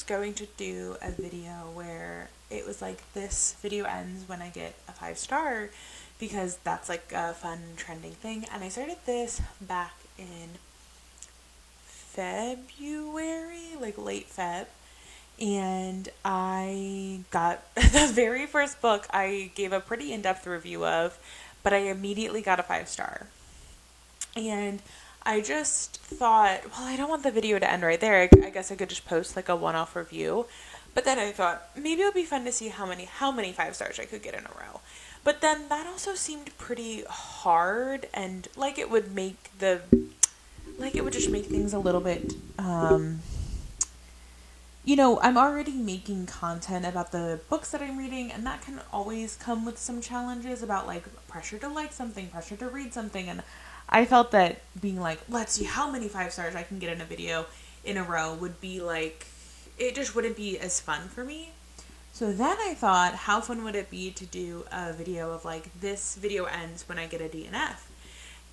going to do a video where it was like, this video ends when I get a 5-star, because that's like a fun trending thing. And I started this back in February, like late Feb. And I got the very first book I gave a pretty in-depth review of, but I immediately got a 5-star. And I just thought, well, I don't want the video to end right there. I guess I could just post like a one-off review. But then I thought maybe it would be fun to see how many 5-stars I could get in a row. But then that also seemed pretty hard, and like it would just make things a little bit, I'm already making content about the books that I'm reading, and that can always come with some challenges about like pressure to like something, pressure to read something. And I felt that being like, let's see how many 5-stars I can get in a video in a row would be like, it just wouldn't be as fun for me. So then I thought, how fun would it be to do a video of like, this video ends when I get a DNF.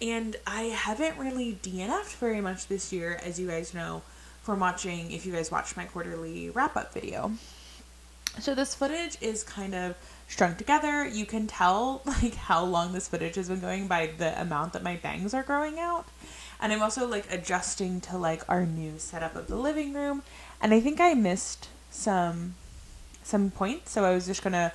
And I haven't really DNF'd very much this year, as you guys know from watching, if you guys watched my quarterly wrap-up video. So this footage is kind of strung together. You can tell like how long this footage has been going by the amount that my bangs are growing out. And I'm also like adjusting to like our new setup of the living room. And I think I missed some points, so I was just gonna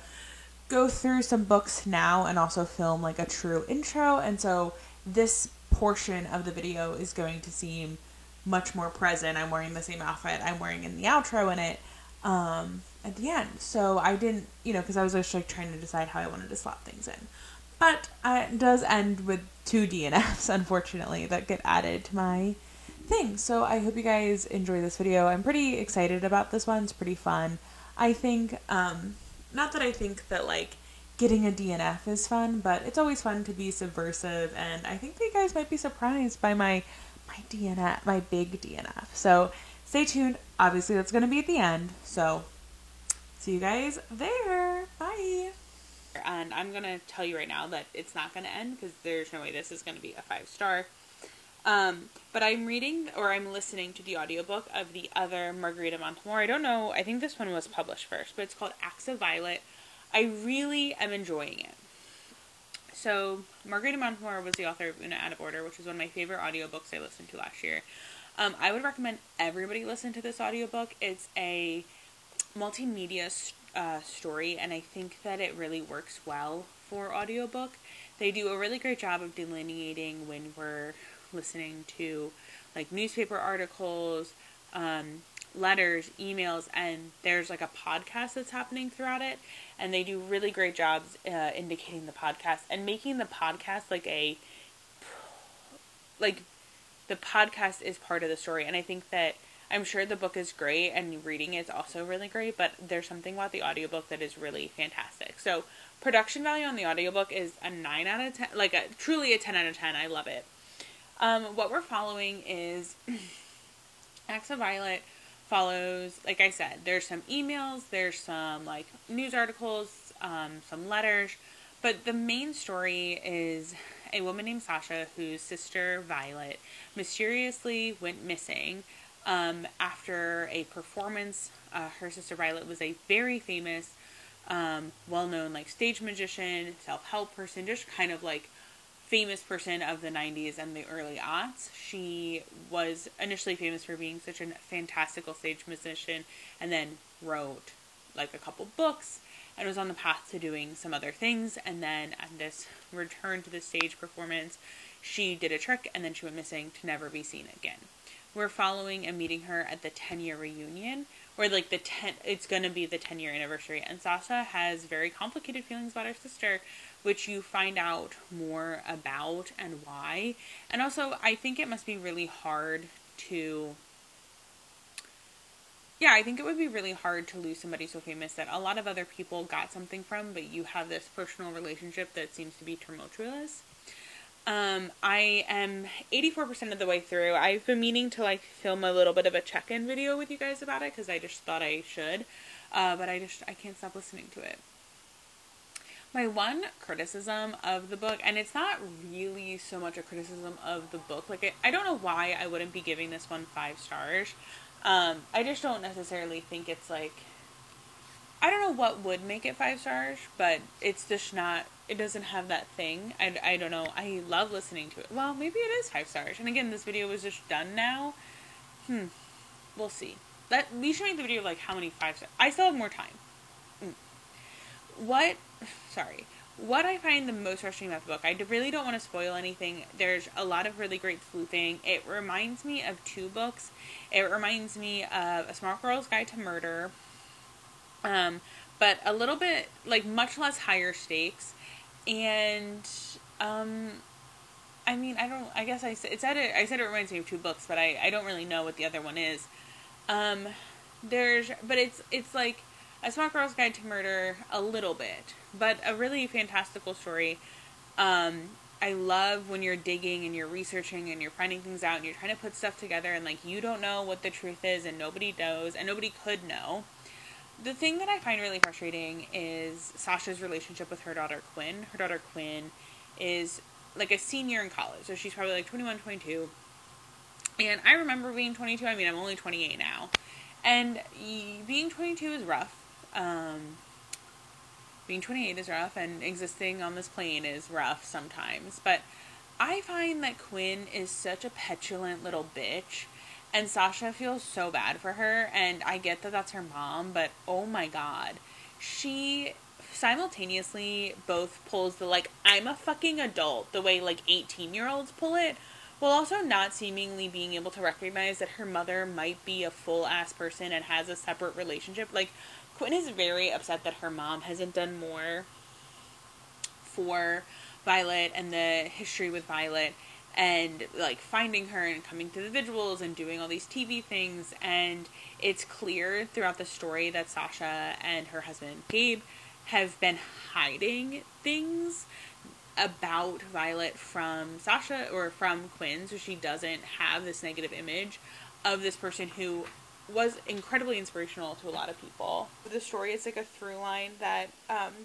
go through some books now and also film like a true intro. And so this portion of the video is going to seem much more present. I'm wearing the same outfit I'm wearing in the outro in it at the end. So I didn't, because I was just like trying to decide how I wanted to slot things in. But it does end with 2 DNFs, unfortunately, that get added to my thing. So I hope you guys enjoy this video. I'm pretty excited about this one. It's pretty fun. I think, not that I think that like getting a DNF is fun, but it's always fun to be subversive, and I think that you guys might be surprised by my DNF, my big DNF. So stay tuned. Obviously, that's going to be at the end. So see you guys there. Bye. And I'm going to tell you right now that it's not going to end, because there's no way this is going to be a 5-star. But I'm listening to the audiobook of the other Margarita Montemor. I don't know, I think this one was published first, but it's called Acts of Violet. I really am enjoying it. So, Margarita Montemor was the author of Una Out of Order, which is one of my favorite audiobooks I listened to last year. I would recommend everybody listen to this audiobook. It's a multimedia story, and I think that it really works well for audiobook. They do a really great job of delineating when we're listening to like newspaper articles, letters, emails, and there's like a podcast that's happening throughout it, and they do really great jobs indicating the podcast and making the podcast the podcast is part of the story. And I think that, I'm sure the book is great and reading is also really great, but there's something about the audiobook that is really fantastic. So production value on the audiobook is a 9 out of 10, truly a 10 out of 10. I love it. What we're following is Acts of Violet follows, like I said, there's some emails, there's some like news articles, some letters, but the main story is a woman named Sasha whose sister Violet mysteriously went missing after a performance. Her sister Violet was a very famous, well-known like stage magician, self-help person, just kind of like famous person of the 90s and the early aughts. She was initially famous for being such a fantastical stage musician, and then wrote like a couple books and was on the path to doing some other things. And then at this return to the stage performance, she did a trick and then she went missing to never be seen again. We're following and meeting her at the 10-year reunion, or like it's going to be the 10-year anniversary. And Sasha has very complicated feelings about her sister, which you find out more about and why. And also, I think it must be really hard to... I think it would be really hard to lose somebody so famous that a lot of other people got something from, but you have this personal relationship that seems to be tumultuous. I am 84% of the way through. I've been meaning to like film a little bit of a check-in video with you guys about it, because I just thought I should. But I can't stop listening to it. My one criticism of the book, and it's not really so much a criticism of the book, like I don't know why I wouldn't be giving this one 5 stars. I just don't necessarily think it's like, I don't know what would make it 5 stars, but it's just not, it doesn't have that thing. I don't know. I love listening to it. Well, maybe it is 5 stars. And again, this video was just done now. We'll see. We should make the video of like how many 5 stars. I still have more time. What I find the most frustrating about the book, I really don't want to spoil anything. There's a lot of really great sleuthing. It reminds me of 2 books. It reminds me of A Smart Girl's Guide to Murder, but a little bit, like, much less higher stakes. And, I mean, I said it reminds me of 2 books, but I don't really know what the other one is. But it's like A Smart Girl's Guide to Murder a little bit, but a really fantastical story. I love when you're digging and you're researching and you're finding things out and you're trying to put stuff together and, like, you don't know what the truth is and nobody knows and nobody could know. The thing that I find really frustrating is Sasha's relationship with her daughter Quinn. Her daughter Quinn is like a senior in college, so she's probably like 21, 22. And I remember being 22. I mean, I'm only 28 now. And being 22 is rough. Being 28 is rough, and existing on this plane is rough sometimes. But I find that Quinn is such a petulant little bitch, and Sasha feels so bad for her, and I get that that's her mom, but oh my god. She simultaneously both pulls the, like, I'm a fucking adult, the way, like, 18-year-olds pull it, while also not seemingly being able to recognize that her mother might be a full-ass person and has a separate relationship. Like, Quinn is very upset that her mom hasn't done more for Violet and the history with Violet, and, like, finding her and coming to the vigils and doing all these TV things. And it's clear throughout the story that Sasha and her husband Gabe have been hiding things about Violet from Sasha or from Quinn, so she doesn't have this negative image of this person who was incredibly inspirational to a lot of people. The story is like a through line that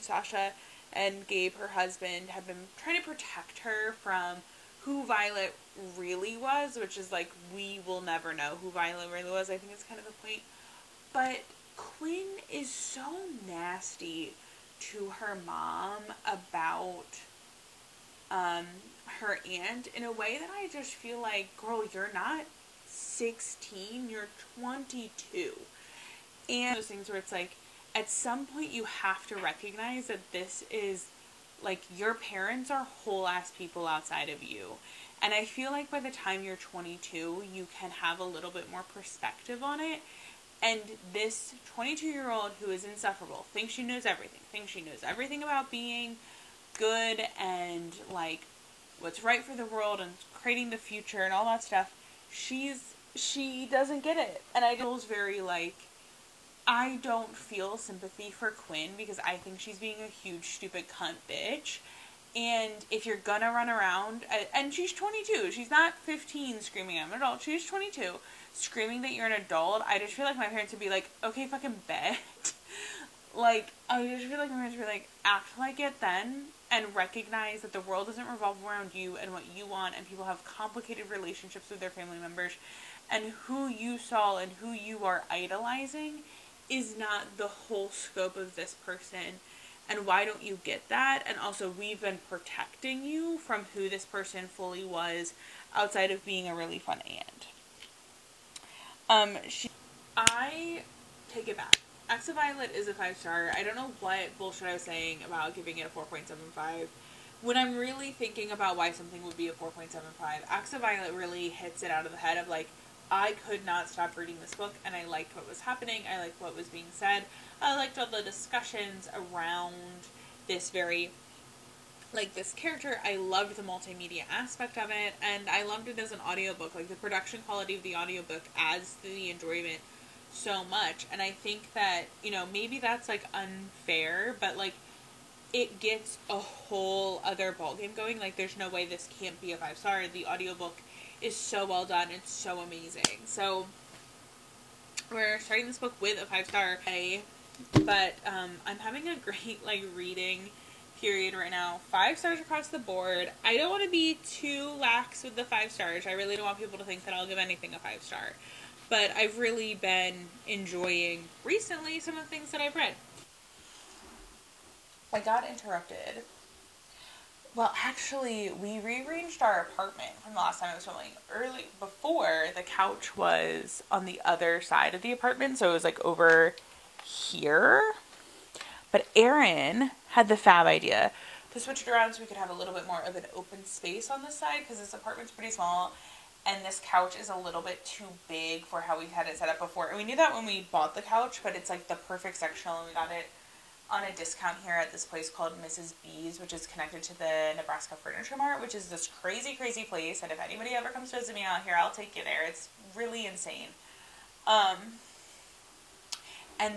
Sasha and Gabe, her husband, have been trying to protect her from who Violet really was, which is like, we will never know who Violet really was. I think it's kind of the point. But Quinn is so nasty to her mom about her aunt in a way that I just feel like, girl, you're not 16, you're 22. And those things where it's like, at some point you have to recognize that this is, like, your parents are whole ass people outside of you. And I feel like by the time you're 22, you can have a little bit more perspective on it. And this 22-year-old who is insufferable thinks she knows everything about being good and, like, what's right for the world and creating the future and all that stuff. She doesn't get it. And I feels very, like, I don't feel sympathy for Quinn because I think she's being a huge stupid cunt bitch. And if you're gonna run around, and she's 22, she's not 15 screaming I'm an adult, she's 22, screaming that you're an adult, I just feel like my parents would be like, okay, fucking bet. Like, I just feel like my parents would be like, act like it then, and recognize that the world doesn't revolve around you and what you want, and people have complicated relationships with their family members, and who you saw and who you are idolizing is not the whole scope of this person. And why don't you get that? And also, we've been protecting you from who this person fully was outside of being a really fun aunt. I take it back. Acts of Violet is a 5-star. I don't know what bullshit I was saying about giving it a 4.75. When I'm really thinking about why something would be a 4.75, Acts of Violet really hits it out of the head of, like, I could not stop reading this book, and I liked what was happening, I liked what was being said, I liked all the discussions around this very, like, this character. I loved the multimedia aspect of it, and I loved it as an audiobook. Like, the production quality of the audiobook adds to the enjoyment so much, and I think that, you know, maybe that's, like, unfair, but, like, it gets a whole other ballgame going. Like, there's no way this can't be a 5-star. The audiobook is so well done. It's so amazing. So, we're starting this book with a 5-star. But, I'm having a great, like, reading period right now. 5 stars across the board. I don't want to be too lax with the 5 stars. I really don't want people to think that I'll give anything a 5-star. but I've really been enjoying recently some of the things that I've read. I got interrupted. Well, actually, we rearranged our apartment from the last time I was filming. Before, the couch was on the other side of the apartment, so it was like over here. But Erin had the fab idea to switch it around so we could have a little bit more of an open space on this side, because this apartment's pretty small and this couch is a little bit too big for how we had it set up before. And we knew that when we bought the couch, but it's like the perfect sectional, and we got it on a discount here at this place called Mrs. B's, which is connected to the Nebraska Furniture Mart, which is this crazy, crazy place. And if anybody ever comes to visit me out here, I'll take you there. It's really insane. And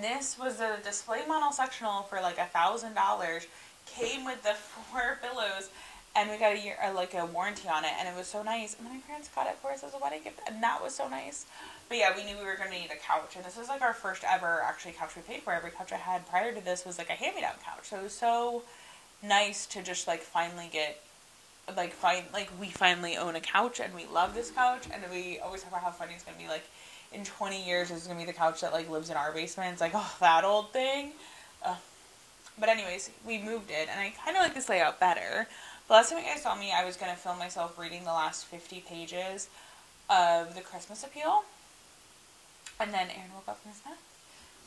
this was a display model sectional for like $1,000. Came with the 4 pillows, and we got a warranty on it, and it was so nice. And my parents got it for us as a wedding gift, and that was so nice. But yeah, we knew we were going to need a couch, and this was like our first ever actually couch we paid for. Every couch I had prior to this was like a hand-me-down couch, so it was so nice to just like finally get we finally own a couch, and we love this couch, and we always talk about how funny it's going to be. Like in 20 years, this is going to be the couch that like lives in our basement. It's like, oh, that old thing. But anyways, we moved it, and I kind of like this layout better. The last time you guys saw me, I was going to film myself reading the last 50 pages of The Christmas Appeal. And then Aaron woke up from his nap.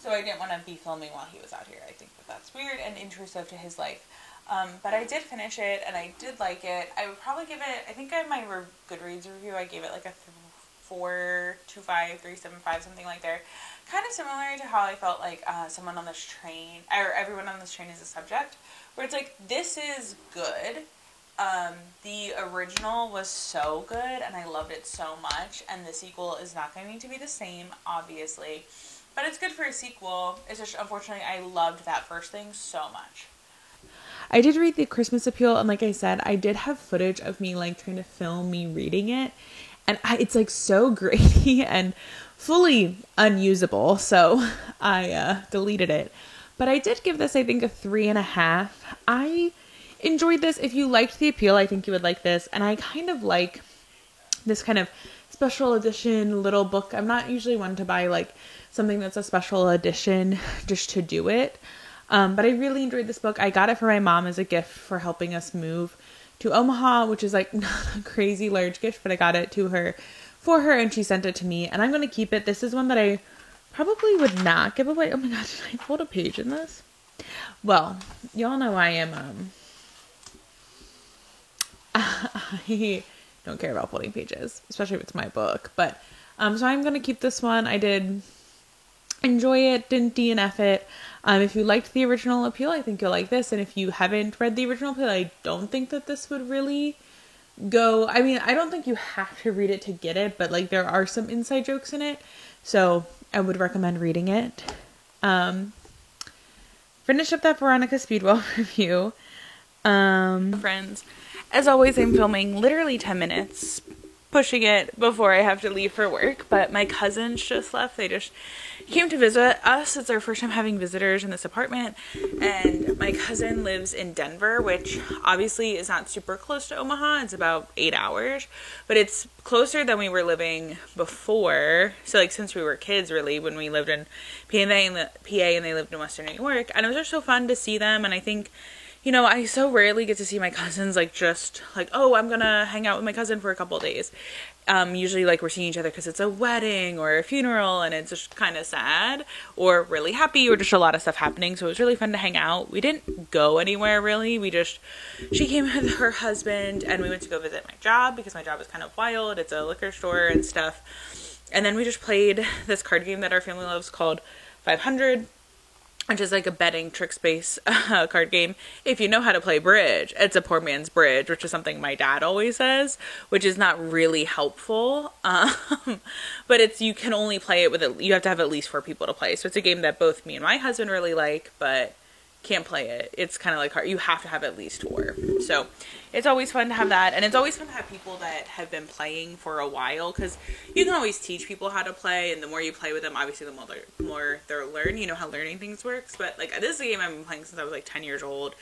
So I didn't want to be filming while he was out here. I think that that's weird and intrusive to his life. But I did finish it, and I did like it. I would probably give it, I think in my Goodreads review, I gave it like a 4.25, 3.75, something like there. Kind of similar to how I felt like someone on this train, or everyone on this train is a subject, where it's like, this is good. The original was so good, and I loved it so much, and the sequel is not going to be the same, obviously, but it's good for a sequel. It's just, unfortunately, I loved that first thing so much. I did read The Christmas Appeal, and like I said, I did have footage of me like trying to film me reading it, and it's like so grainy and fully unusable, so I deleted it. But I did give this, I think, a 3.5. I enjoyed this. If you liked The Appeal, I think you would like this, and I kind of like this kind of special edition little book. I'm not usually one to buy like something that's a special edition just to do it, but I really enjoyed this book. I got it for my mom as a gift for helping us move to Omaha, which is like not a crazy large gift, but I got it for her, and she sent it to me, and I'm going to keep it. This is one that I probably would not give away. Oh my god, did I fold a page in this? Well, y'all know I am, I don't care about folding pages, especially if it's my book, but, so I'm going to keep this one. I did enjoy it, didn't DNF it. If you liked the original Appeal, I think you'll like this, and if you haven't read the original Appeal, I don't think that this would really go, I mean, I don't think you have to read it to get it, but like there are some inside jokes in it, so I would recommend reading it. Finish up that Veronica Speedwell review. Friends, as always, I'm filming literally 10 minutes, pushing it before I have to leave for work, but my cousins just left. They just came to visit us. It's our first time having visitors in this apartment, and my cousin lives in Denver, which obviously is not super close to Omaha. It's about 8 hours, but it's closer than we were living before. So like since we were kids, really, when we lived in PA and they lived in Western New York, and it was just so fun to see them. And I think, you know, I so rarely get to see my cousins like just like, oh, I'm gonna hang out with my cousin for a couple of days. Usually like we're seeing each other because it's a wedding or a funeral, and it's just kind of sad or really happy or just a lot of stuff happening. So it was really fun to hang out. We didn't go anywhere really. She came with her husband, and we went to go visit my job because my job is kind of wild. It's a liquor store and stuff. And then we just played this card game that our family loves called 500. Which is like a betting trick space card game. If you know how to play bridge, it's a poor man's bridge, which is something my dad always says, which is not really helpful. But you can only play it you have to have at least 4 people to play. So it's a game that both me and my husband really like, but can't play it. It's kind of like hard. You have to have at least 4. So it's always fun to have that. And it's always fun to have people that have been playing for a while, because you can always teach people how to play, and the more you play with them, obviously the more they'll learn. You know how learning things works. But like this is a game I've been playing since I was like 10 years old,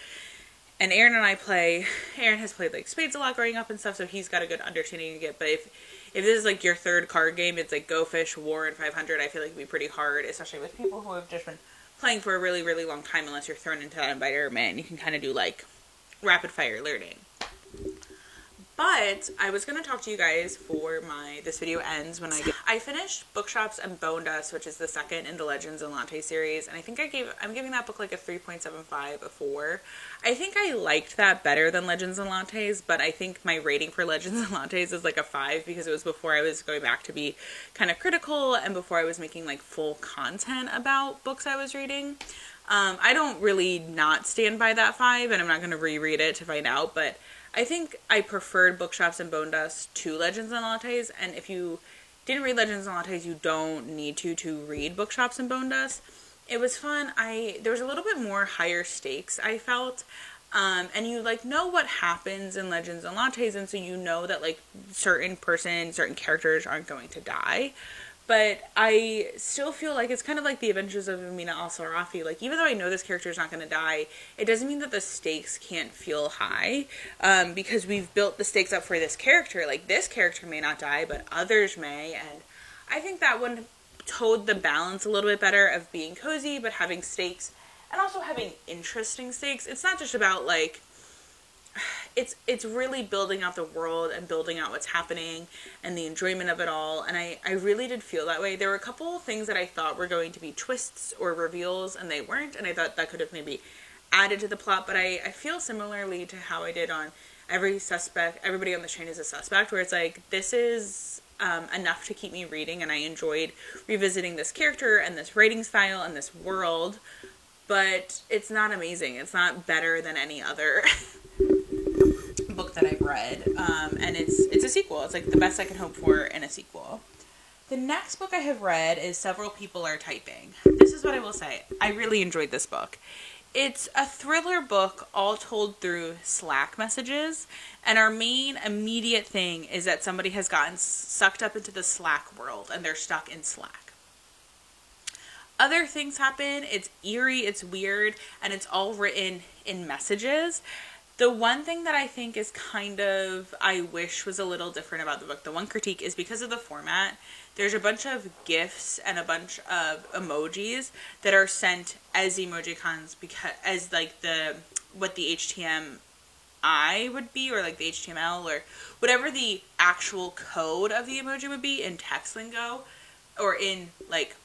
And Aaron has played like Spades a lot growing up and stuff, so he's got a good understanding of it. But if this is like your third card game, it's like Go Fish, War, and 500. I feel like it'd be pretty hard, especially with people who have just been playing for a really, really long time, unless you're thrown into that environment. You can kind of do like rapid fire learning. But I was going to talk to you guys for this video ends when I finished Bookshops and Bone Dust, which is the second in the Legends and Latte series, and I think I'm giving that book like a 3.75, a 4. I think I liked that better than Legends and Lattes, but I think my rating for Legends and Lattes is like a 5 because it was before I was going back to be kind of critical and before I was making like full content about books I was reading. I don't really not stand by that 5, and I'm not going to reread it to find out, but I think I preferred Bookshops and Bone Dust to Legends and Lattes, and if you didn't read Legends and Lattes, you don't need to read Bookshops and Bone Dust. It was fun. There was a little bit more higher stakes, I felt, and you like know what happens in Legends and Lattes, and so you know that like certain characters aren't going to die. But I still feel like it's kind of like the Adventures of Amina al-Sarafi. Like, even though I know this character is not going to die, it doesn't mean that the stakes can't feel high, because we've built the stakes up for this character. Like, this character may not die, but others may, and I think that one towed the balance a little bit better of being cozy, but having stakes, and also having interesting stakes. It's not just about, like, it's really building out the world and building out what's happening and the enjoyment of it all, and I really did feel that way. There were a couple things that I thought were going to be twists or reveals, and they weren't, and I thought that could have maybe added to the plot, but I feel similarly to how I did on Everybody on the Train is a Suspect, where it's like, this is enough to keep me reading, and I enjoyed revisiting this character and this writing style and this world, but it's not amazing. It's not better than any other book that I've read, and it's a sequel. It's like the best I can hope for in a sequel. The next book I have read is Several People Are Typing. This is what I will say. I really enjoyed this book. It's a thriller book all told through Slack messages, and our main immediate thing is that somebody has gotten sucked up into the Slack world and they're stuck in Slack. Other things happen. It's eerie, it's weird, and it's all written in messages. The one thing that I think is I wish was a little different about the book, the one critique, is because of the format. There's a bunch of GIFs and a bunch of emojis that are sent as emojicons as like what the HTMI would be, or like the HTML, or whatever the actual code of the emoji would be in text lingo, or in like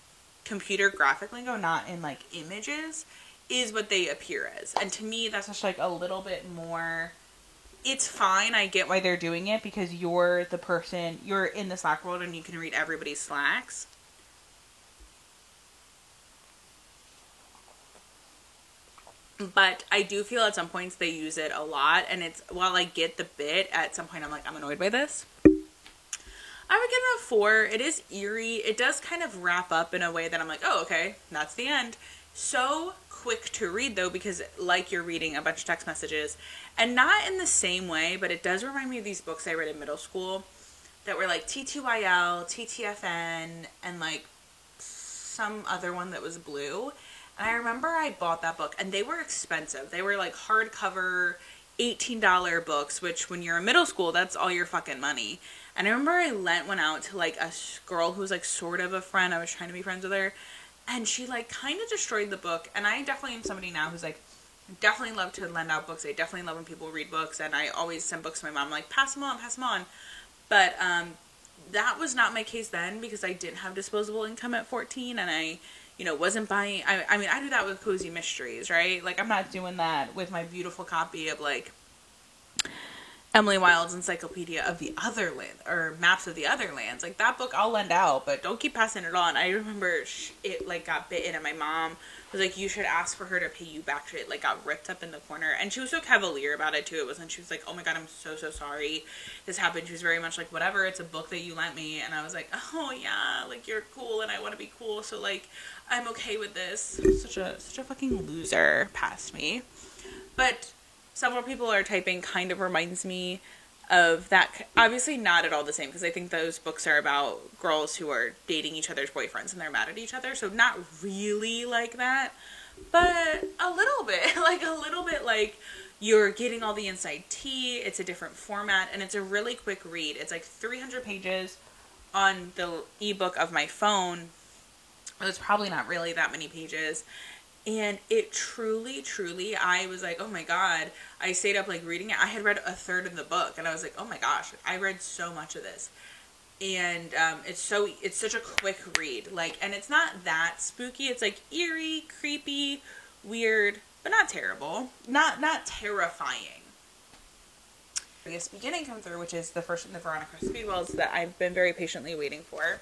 computer graphic lingo, not in like images, is what they appear as. And to me, that's just like a little bit more, it's fine. I get why they're doing it, because you're the person, you're in the Slack world and you can read everybody's Slacks. But I do feel at some points they use it a lot, and while I get the bit, at some point I'm annoyed by this. I would give it a 4. It is eerie. It does kind of wrap up in a way that I'm like, oh, okay, that's the end. So quick to read, though, because like you're reading a bunch of text messages, and not in the same way, but it does remind me of these books I read in middle school that were like TTYL, TTFN, and like some other one that was blue. And I remember I bought that book, and they were expensive. They were like hardcover $18 books, which when you're in middle school, that's all your fucking money. And I remember I lent one out to like a girl who was like sort of a friend. I was trying to be friends with her, and she like kind of destroyed the book. And I definitely am somebody now who's like, definitely love to lend out books. I definitely love when people read books, and I always send books to my mom, like, pass them on, pass them on. But that was not my case then, because I didn't have disposable income at 14, and I, wasn't buying, I mean, I do that with Cozy Mysteries, right? Like, I'm not doing that with my beautiful copy of, like, Emily Wilde's Encyclopedia of the Other Land, or Maps of the Other Lands. Like, that book I'll lend out, but don't keep passing it on. I remember it, like, got bitten, and my mom was like, you should ask for her to pay you back. It, like, got ripped up in the corner, and she was so cavalier about it, too. It wasn't, she was like, oh my god, I'm so, so sorry this happened. She was very much like, whatever, it's a book that you lent me, and I was like, oh yeah, like, you're cool, and I want to be cool, so, like, I'm okay with this. Such a fucking loser past me. But Several People Are Typing kind of reminds me of that. Obviously not at all the same, because I think those books are about girls who are dating each other's boyfriends and they're mad at each other, so not really like that, but a little bit like you're getting all the inside tea. It's a different format, and it's a really quick read. It's like 300 pages on the ebook of my phone. It was probably not really that many pages. And it truly, truly, I was like, oh my God. I stayed up like reading it. I had read a third of the book, and I was like, oh my gosh, I read so much of this. And it's such a quick read. Like, and it's not that spooky. It's like eerie, creepy, weird, but not terrible. Not terrifying. This beginning come through, which is the first in the Veronica Speedwells that I've been very patiently waiting for.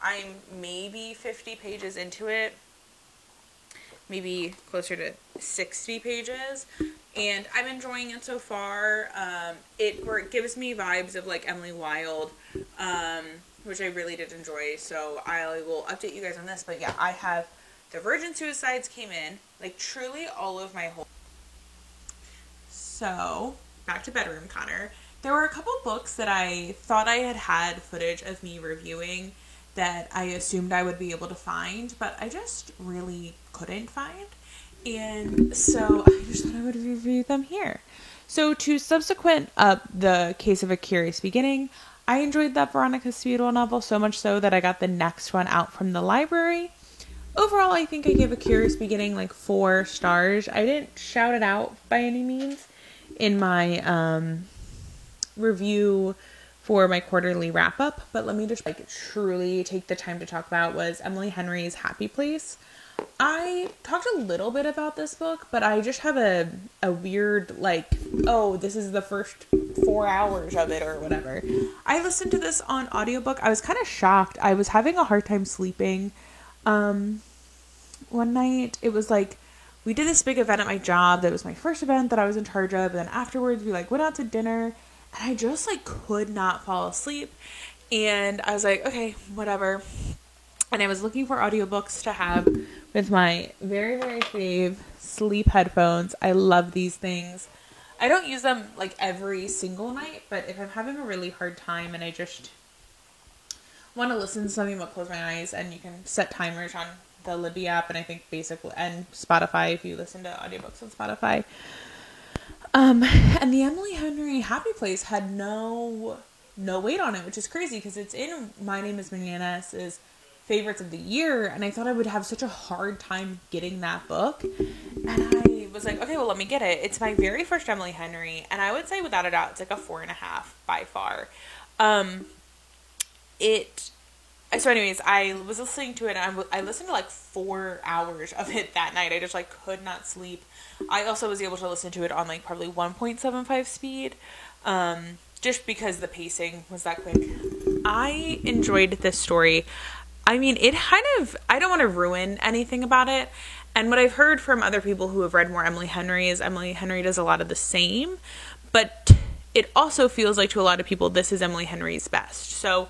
I'm maybe 50 pages into it. Maybe closer to 60 pages, and I'm enjoying it so far. It gives me vibes of like Emily Wilde, which I really did enjoy, so I will update you guys on this. But yeah, I have The Virgin Suicides came in, like truly all of my whole... So, back to Bedroom Connor. There were a couple books that I thought I had footage of me reviewing that I assumed I would be able to find, but I just really couldn't find. And so I just thought I would review them here. So to subsequent The Case of a Curious Beginning, I enjoyed that Veronica Speedwell novel so much so that I got the next one out from the library. Overall, I think I gave A Curious Beginning like 4 stars. I didn't shout it out by any means in my review for my quarterly wrap-up, but let me just like truly take the time to talk about was Emily Henry's Happy Place. I talked a little bit about this book, but I just have a weird like, oh, this is the first 4 hours of it or whatever. I listened to this on audiobook. I was kind of shocked. I was having a hard time sleeping. One night it was like, we did this big event at my job that was my first event that I was in charge of, and then afterwards we like went out to dinner. And I just, like, could not fall asleep. And I was like, okay, whatever. And I was looking for audiobooks to have with my very, very fave sleep headphones. I love these things. I don't use them, like, every single night. But if I'm having a really hard time and I just want to listen to something but close my eyes, and you can set timers on the Libby app, and I think basically, and Spotify if you listen to audiobooks on Spotify. And the Emily Henry Happy Place had no weight on it, which is crazy because it's in My Name is Bananas' favorites of the year, and I thought I would have such a hard time getting that book. And I was like, okay, well, let me get it. It's my very first Emily Henry, and I would say without a doubt, it's like a 4.5 by far. So anyways, I was listening to it, and I listened to like 4 hours of it that night. I just like could not sleep. I also was able to listen to it on like probably 1.75 speed, just because the pacing was that quick. I enjoyed this story. I mean, it kind of, I don't want to ruin anything about it. And what I've heard from other people who have read more Emily Henry is Emily Henry does a lot of the same, but it also feels like to a lot of people, this is Emily Henry's best. So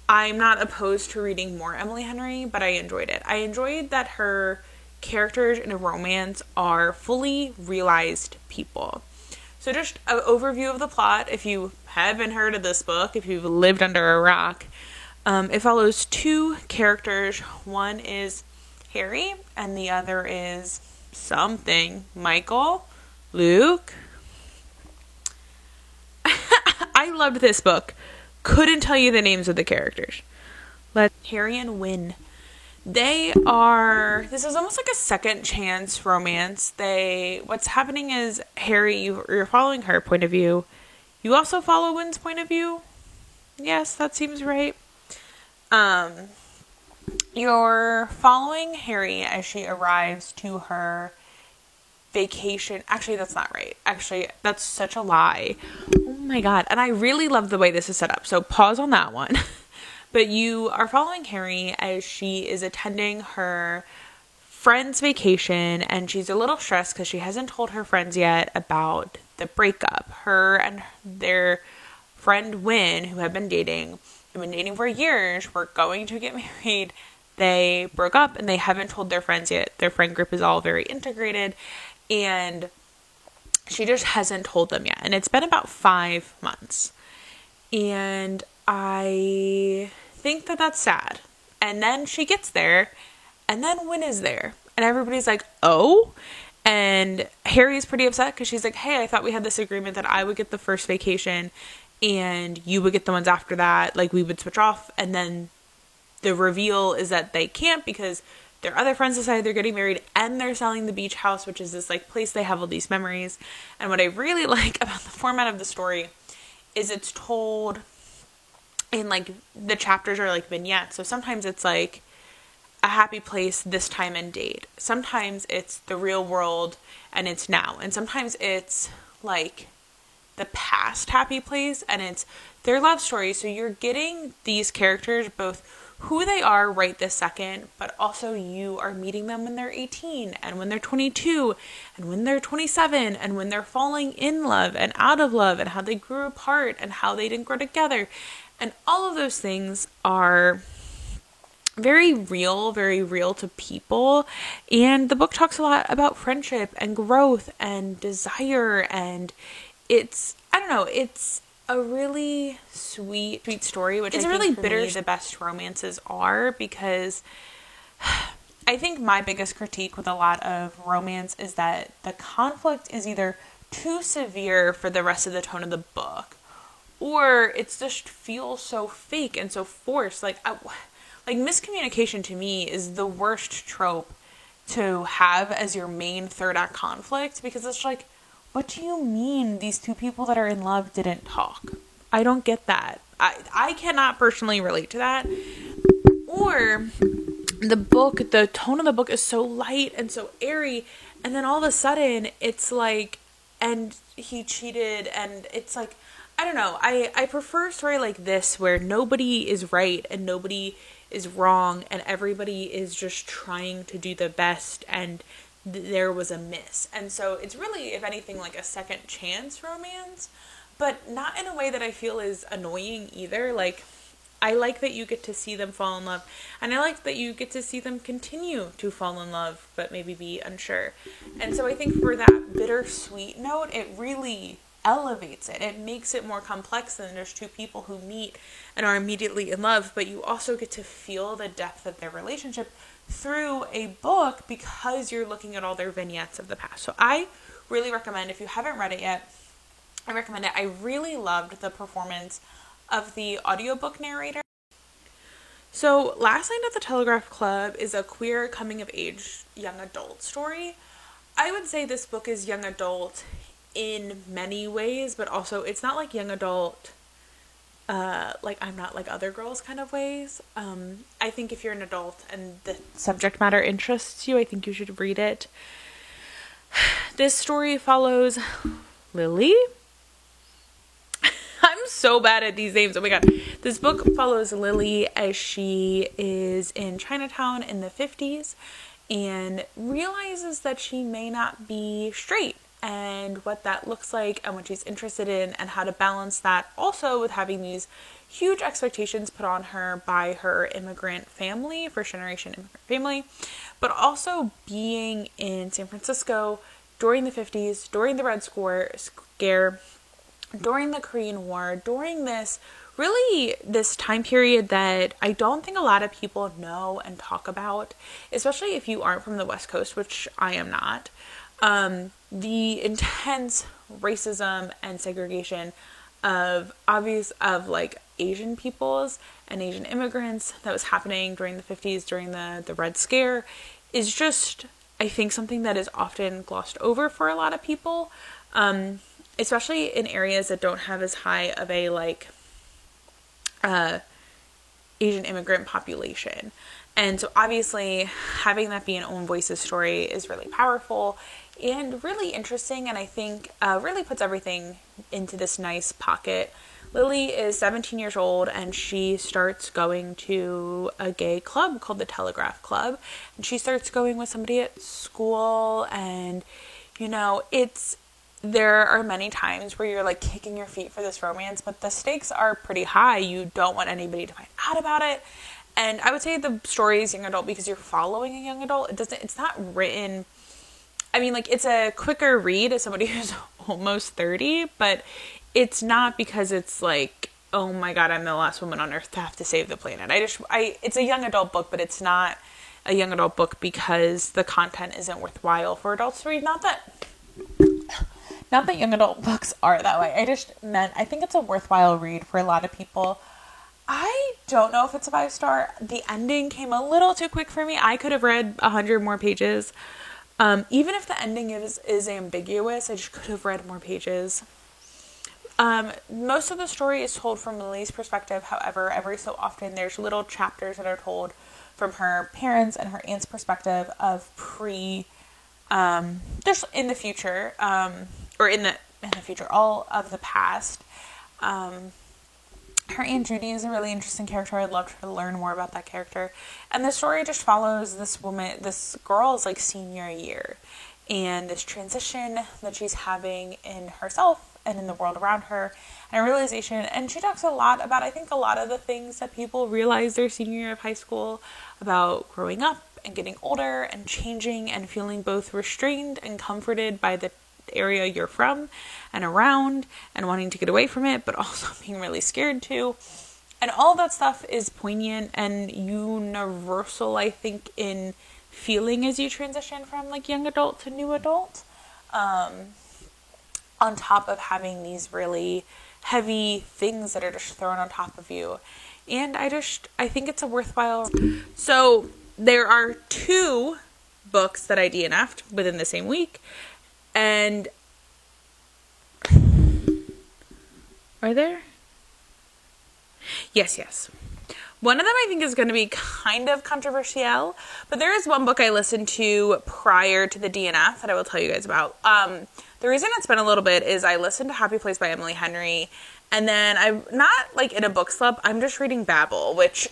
I'm not opposed to reading more Emily Henry, but I enjoyed it. I enjoyed that her characters in a romance are fully realized people. So just an overview of the plot, if you haven't heard of this book, if you've lived under a rock, it follows 2 characters. One is Harry, and the other is something. Michael? Luke? I loved this book. Couldn't tell you the names of the characters. Harry and Wynne. This is almost like a second chance romance. What's happening is Harry, you're following her point of view. You also follow Wynne's point of view. Yes, that seems right. You're following Harry as she arrives to her vacation. Actually, that's not right. Actually, that's such a lie. Oh my God. And I really love the way this is set up. So pause on that one. But you are following Harry as she is attending her friend's vacation, and she's a little stressed because she hasn't told her friends yet about the breakup. Her and their friend Wynne, who have been dating for years, were going to get married. They broke up and they haven't told their friends yet. Their friend group is all very integrated, and she just hasn't told them yet. And it's been about 5 months. And I think that that's sad. And then she gets there, and then Wynne is there. And everybody's like, oh? And Harry's pretty upset because she's like, hey, I thought we had this agreement that I would get the first vacation and you would get the ones after that. Like, we would switch off. And then the reveal is that they can't because their other friends decided they're getting married and they're selling the beach house, which is this like place they have all these memories. And what I really like about the format of the story is it's told in like the chapters are like vignettes. So sometimes it's like a happy place this time and date. Sometimes it's the real world and it's now. And sometimes it's like the past happy place and it's their love story. So you're getting these characters both who they are right this second, but also you are meeting them when they're 18 and when they're 22 and when they're 27 and when they're falling in love and out of love and how they grew apart and how they didn't grow together. And all of those things are very real to people. And the book talks a lot about friendship and growth and desire. And it's, I don't know, it's a really sweet story, which is really bitter. The best romances are, because I think my biggest critique with a lot of romance is that the conflict is either too severe for the rest of the tone of the book, or it's just feels so fake and so forced. Like miscommunication to me is the worst trope to have as your main third act conflict, because it's like, what do you mean these two people that are in love didn't talk? I don't get that. I cannot personally relate to that. Or the tone of the book is so light and so airy, and then all of a sudden it's like, and he cheated, and it's like, I don't know. I prefer a story like this where nobody is right and nobody is wrong and everybody is just trying to do the best, and there was a miss. And so it's really, if anything, like a second chance romance, but not in a way that I feel is annoying either. Like, I like that you get to see them fall in love, and I like that you get to see them continue to fall in love but maybe be unsure. And so I think for that bittersweet note, it really elevates it. It makes it more complex than there's two people who meet and are immediately in love, but you also get to feel the depth of their relationship through a book because you're looking at all their vignettes of the past. So I really recommend, if you haven't read it yet, I recommend it. I really loved the performance of the audiobook narrator. So Last Night at the Telegraph Club is a queer coming of age young adult story. I would say this book is young adult in many ways, but also it's not like young adult like I'm not like other girls kind of ways. I think if you're an adult and the subject matter interests you, I think you should read it. This story follows Lily. I'm so bad at these names. Oh my god. This book follows Lily as she is in Chinatown in the 50s and realizes that she may not be straight, and what that looks like and what she's interested in, and how to balance that also with having these huge expectations put on her by her immigrant family, first generation immigrant family, but also being in San Francisco during the 50s, during the Red Scare, during the Korean War, during this time period that I don't think a lot of people know and talk about, especially if you aren't from the West Coast, which I am not. The intense racism and segregation of like Asian peoples and Asian immigrants that was happening during the 50s, during the Red Scare, is just, I think, something that is often glossed over for a lot of people, especially in areas that don't have as high of a Asian immigrant population. And so obviously having that be an Own Voices story is really powerful and really interesting, and I think really puts everything into this nice pocket. Lily is 17 years old and she starts going to a gay club called the Telegraph Club, and she starts going with somebody at school, and there are many times where you're like kicking your feet for this romance, but the stakes are pretty high. You don't want anybody to find out about it. And I would say the story is young adult because you're following a young adult. It's not written, I mean, like, it's a quicker read as somebody who's almost 30, but it's not because it's like, oh my god, I'm the last woman on earth to have to save the planet. It's a young adult book, but it's not a young adult book because the content isn't worthwhile for adults to read. Not that young adult books are that way. I think it's a worthwhile read for a lot of people. I don't know if it's a 5-star. The ending came a little too quick for me. I could have read 100 more pages. Even if the ending is ambiguous, I just could have read more pages. Most of the story is told from Lily's perspective. However, every so often there's little chapters that are told from her parents and her aunt's perspective of just in the future, or in the future, all of the past. Her Aunt Judy is a really interesting character. I'd love to learn more about that character. And the story just follows this girl's like senior year and this transition that she's having in herself and in the world around her, and a realization. And she talks a lot about, I think, a lot of the things that people realize their senior year of high school, about growing up and getting older and changing and feeling both restrained and comforted by the area you're from and around and wanting to get away from it, but also being really scared too. And all that stuff is poignant and universal, I think, in feeling as you transition from like young adult to new adult, on top of having these really heavy things that are just thrown on top of you. And I think it's a worthwhile. So there are 2 books that I DNF'd within the same week. And are there? Yes. One of them I think is going to be kind of controversial, but there is one book I listened to prior to the DNF that I will tell you guys about. The reason it's been a little bit is I listened to Happy Place by Emily Henry, and then I'm not like in a book club. I'm just reading Babel, which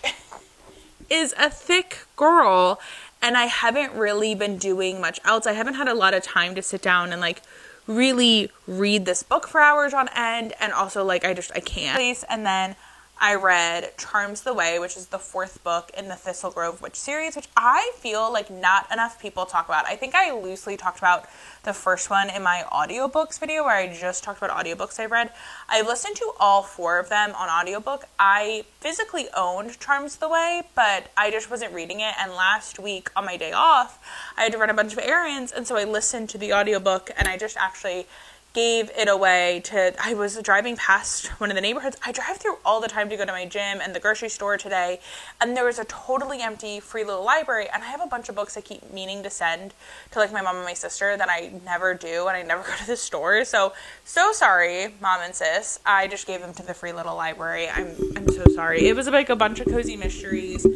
is a thick girl, and I haven't really been doing much else. I haven't had a lot of time to sit down and like really read this book for hours on end, and also like I can't. And then I read Charms the Way, which is the 4th book in the Thistle Grove Witch series, which I feel like not enough people talk about. I think I loosely talked about the first one in my audiobooks video, where I just talked about audiobooks I've read. I've listened to all 4 of them on audiobook. I physically owned Charms the Way, but I just wasn't reading it. And last week on my day off, I had to run a bunch of errands, and so I listened to the audiobook, and I just actually gave it away I was driving past one of the neighborhoods. I drive through all the time to go to my gym and the grocery store today, and there was a totally empty free little library, and I have a bunch of books I keep meaning to send to like my mom and my sister that I never do, and I never go to the store. So sorry, Mom and Sis. I just gave them to the free little library. I'm so sorry. It was like a bunch of cozy mysteries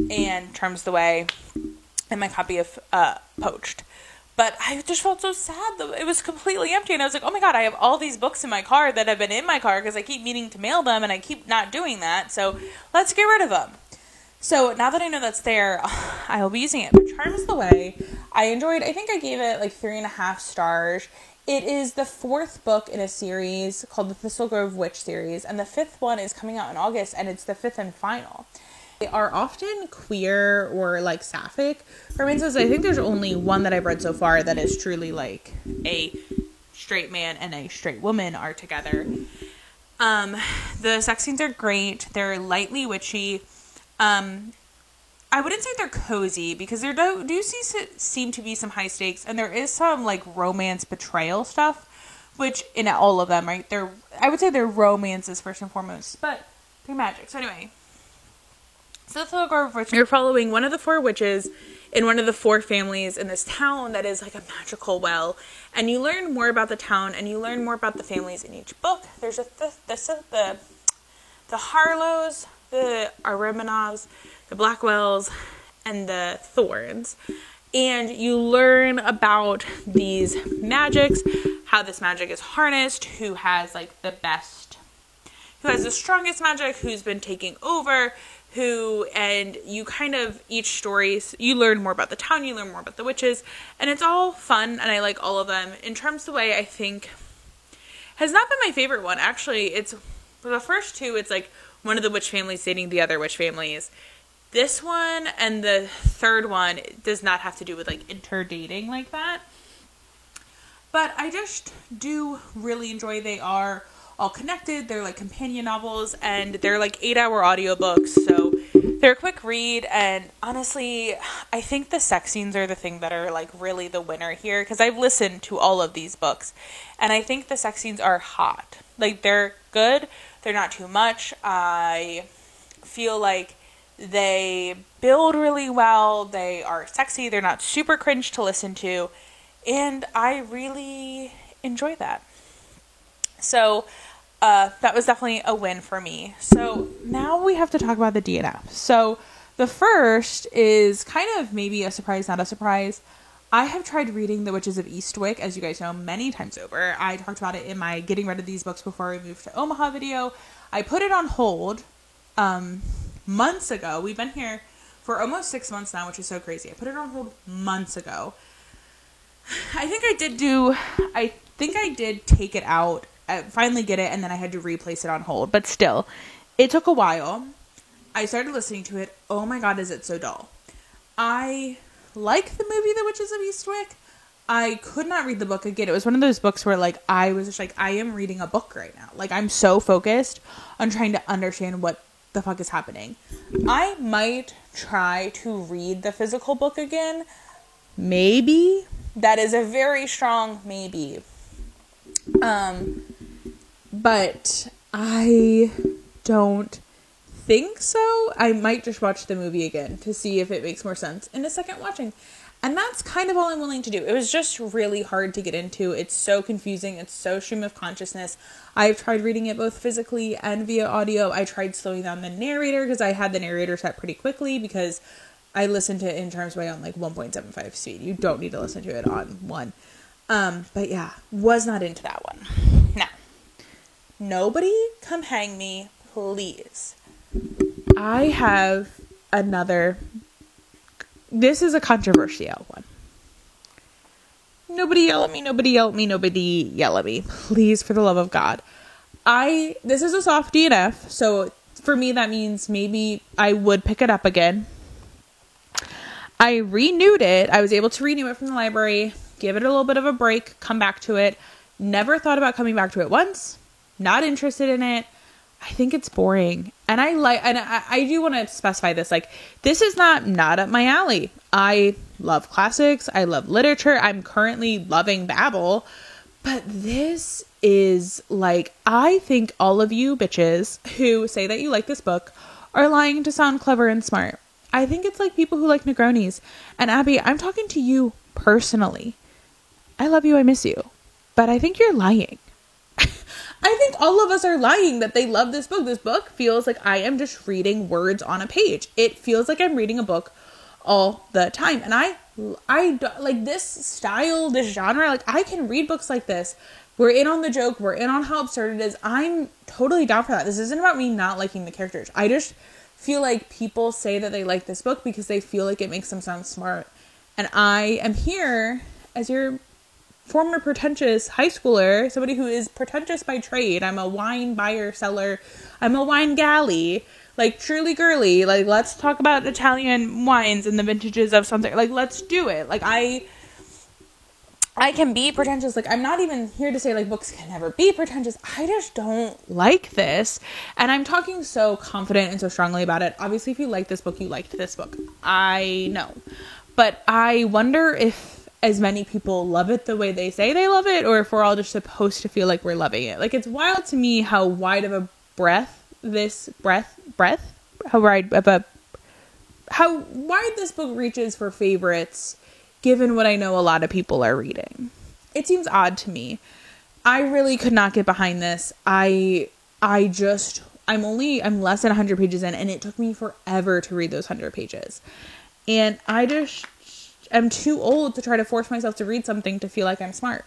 and Charms the Way and my copy of Poached. But I just felt so sad that it was completely empty. And I was like, oh my God, I have all these books in my car that have been in my car because I keep meaning to mail them and I keep not doing that. So let's get rid of them. So now that I know that's there, I will be using it. But Charms the Way, I enjoyed. I think I gave it like 3.5 stars. It is the 4th book in a series called the Thistle Grove Witch series. And the 5th one is coming out in August, and it's the 5th and final. They are often queer or like sapphic romances. I think there's only one that I've read so far that is truly like a straight man and a straight woman are together. The sex scenes are great. They're lightly witchy. I wouldn't say they're cozy because there seem to be some high stakes, and there is some like romance betrayal stuff, which in all of them, right? I would say they're romances first and foremost, but they're magic. So anyway. So the Thistle Grove Witch, you're following one of the 4 witches in one of the 4 families in this town that is like a magical well, and you learn more about the town and you learn more about the families in each book. There's the Harlows, the Arimanovs, the Blackwells, and the Thorns, and you learn about these magics, how this magic is harnessed, who has like the strongest magic, who's been taking over. And you kind of, each story, you learn more about the town, you learn more about the witches, and it's all fun, and I like all of them. In Charms the Way, I think, has not been my favorite one. Actually, it's, for the first 2, it's like one of the witch families dating the other witch families. This one and the 3rd one does not have to do with like interdating like that. But I just do really enjoy, they are all connected. They're like companion novels, and they're like 8-hour audiobooks, so They're a quick read, and honestly, I think the sex scenes are the thing that are like really the winner here, because I've listened to all of these books, and I think the sex scenes are hot. Like, they're good, they're not too much. I feel like they build really well, they are sexy, they're not super cringe to listen to, and I really enjoy that. So that was definitely a win for me. So now we have to talk about the DNF. So the first is kind of maybe a surprise, not a surprise. I have tried reading The Witches of Eastwick, as you guys know, many times over. I talked about it in my Getting Rid of These Books Before We Moved to Omaha video. I put it on hold months ago. We've been here for almost 6 months now, which is so crazy. I put it on hold months ago. I think I did take it out, finally get it, and then I had to replace it on hold. But still, it took a while. I started listening to it. Oh my god, is it so dull. I like the movie The Witches of Eastwick. I could not read the book again. It was one of those books where like I was just like, I am reading a book right now. Like, I'm so focused on trying to understand what the fuck is happening. I might try to read the physical book again. Maybe. That is a very strong maybe. But I don't think so. I might just watch the movie again to see if it makes more sense in a second watching. And that's kind of all I'm willing to do. It was just really hard to get into. It's so confusing. It's so stream of consciousness. I've tried reading it both physically and via audio. I tried slowing down the narrator because I had the narrator set pretty quickly because I listened to it in terms by on like 1.75 speed. You don't need to listen to it on 1. But yeah, was not into that one. Now, nobody come hang me, please. I have another. This is a controversial one. Nobody yell at me, nobody yell at me, nobody yell at me. Please, for the love of God. This is a soft DNF, so for me that means maybe I would pick it up again. I renewed it. I was able to renew it from the library, give it a little bit of a break, come back to it. Never thought about coming back to it once. Not interested in it. I think it's boring. And I do want to specify this. Like, this is not up my alley. I love classics. I love literature. I'm currently loving Babel. But this is like, I think all of you bitches who say that you like this book are lying to sound clever and smart. I think it's like people who like Negronis. And Abby, I'm talking to you personally. I love you. I miss you. But I think you're lying. I think all of us are lying that they love this book. This book feels like I am just reading words on a page. It feels like I'm reading a book all the time. And I like this style, this genre. Like, I can read books like this. We're in on the joke. We're in on how absurd it is. I'm totally down for that. This isn't about me not liking the characters. I just feel like people say that they like this book because they feel like it makes them sound smart. And I am here as your former pretentious high schooler, somebody who is pretentious by trade. I'm a wine buyer, seller. I'm a wine galley. Like, truly girly. Like, let's talk about Italian wines and the vintages of something. Like, let's do it. Like, I can be pretentious. Like, I'm not even here to say, like, books can never be pretentious. I just don't like this. And I'm talking so confident and so strongly about it. Obviously, if you like this book, you liked this book. I know. But I wonder if as many people love it the way they say they love it, or if we're all just supposed to feel like we're loving it. Like, it's wild to me how wide of a how wide this book reaches for favorites, given what I know a lot of people are reading. It seems odd to me. I really could not get behind this. I'm less than 100 pages in, and it took me forever to read those 100 pages. And I'm too old to try to force myself to read something to feel like I'm smart.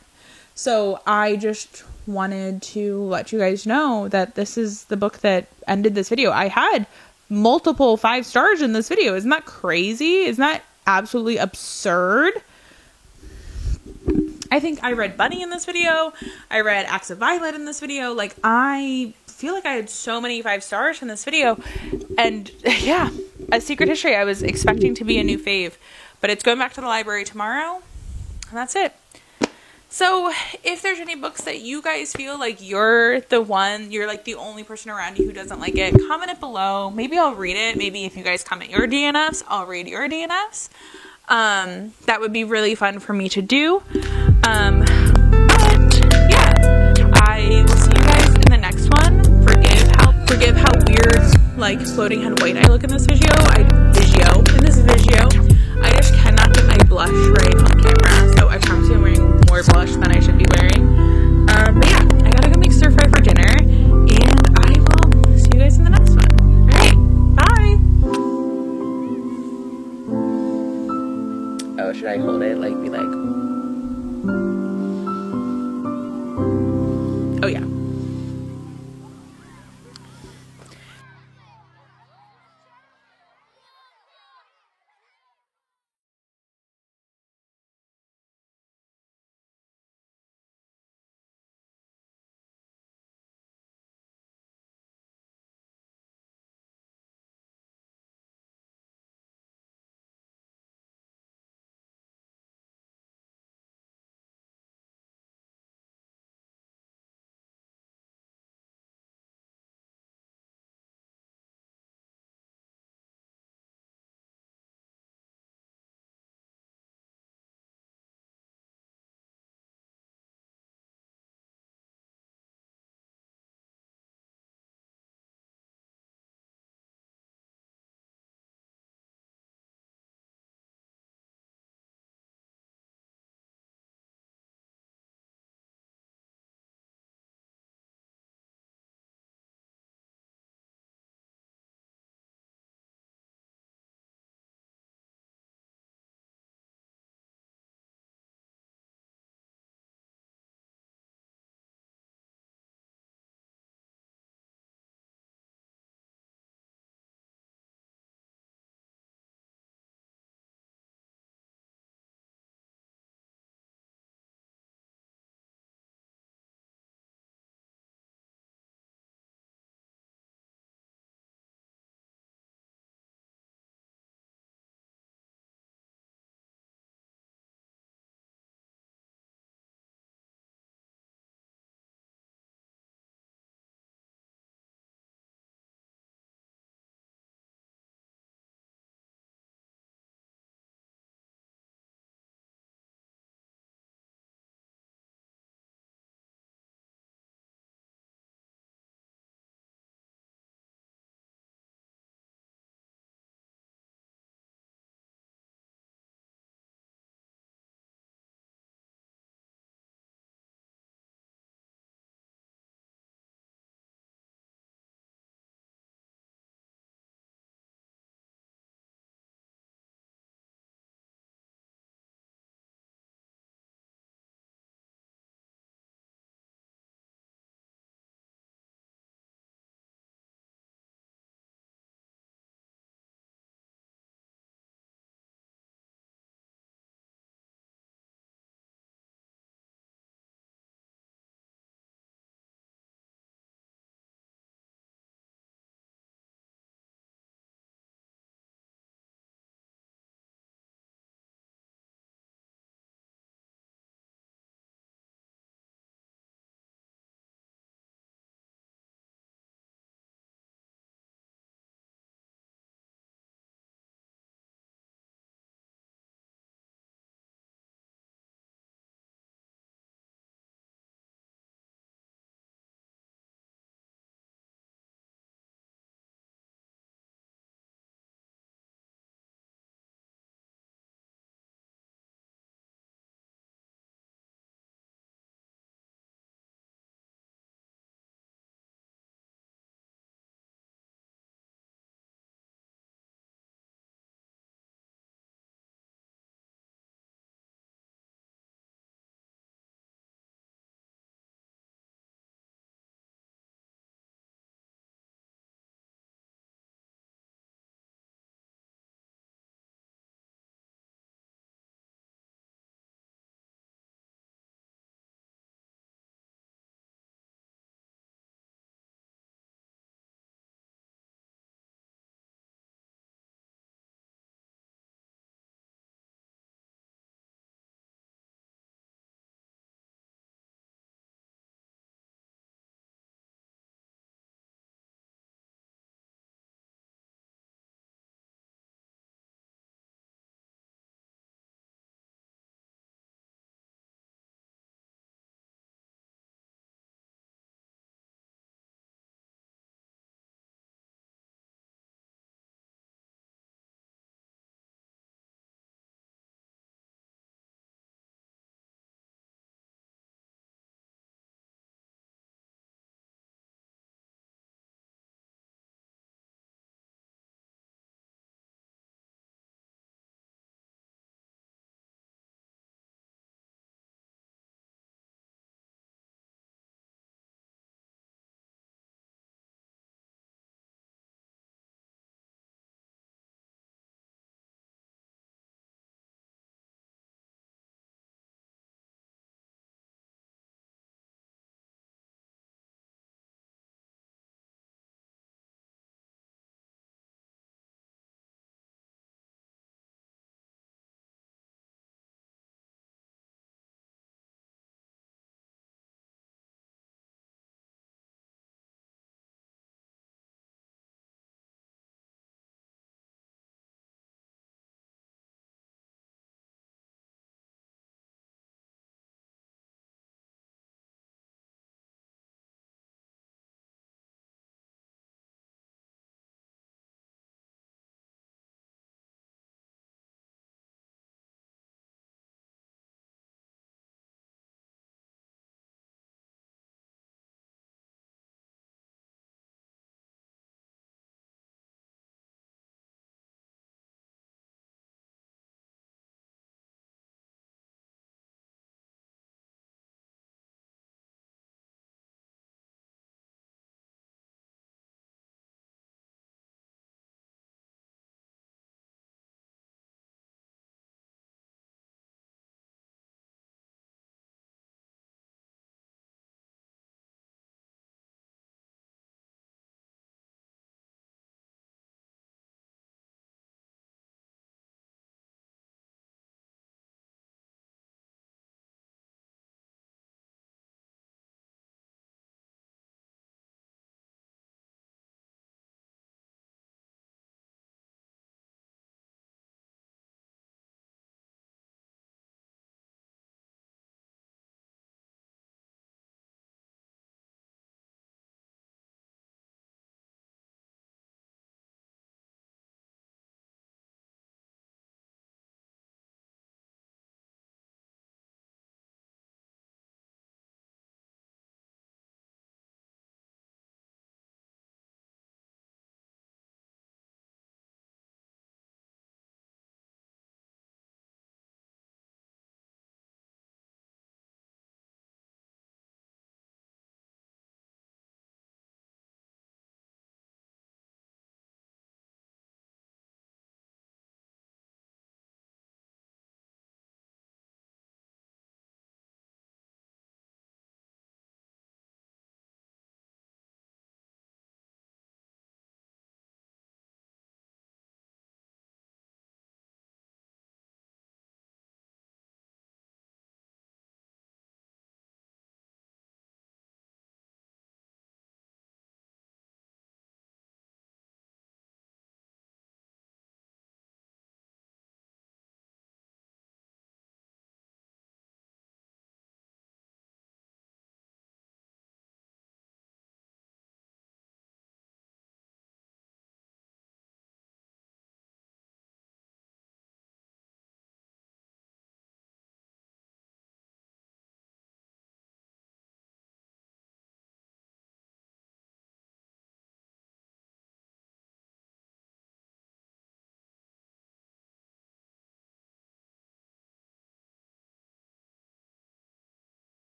So I just wanted to let you guys know that this is the book that ended this video. I had multiple 5 stars in this video. Isn't that crazy? Isn't that absolutely absurd? I think I read Bunny in this video. I read Acts of Violet in this video. Like, I feel like I had so many 5 stars in this video. And yeah, A Secret History, I was expecting to be a new fave. But it's going back to the library tomorrow. And that's it. So if there's any books that you guys feel like you're like the only person around you who doesn't like it, comment it below. Maybe I'll read it. Maybe if you guys comment your DNFs, I'll read your DNFs. That would be really fun for me to do. But yeah, I will see you guys in the next one. Forgive how weird, like, floating head white I look in this video. I just cannot get my blush right on camera. So I promise you I'm wearing more blush than I should be wearing. But yeah, I gotta go make stir fry for dinner, and I will see you guys in the next one. Alright, bye! Oh, should I hold it, like, be like... Oh yeah.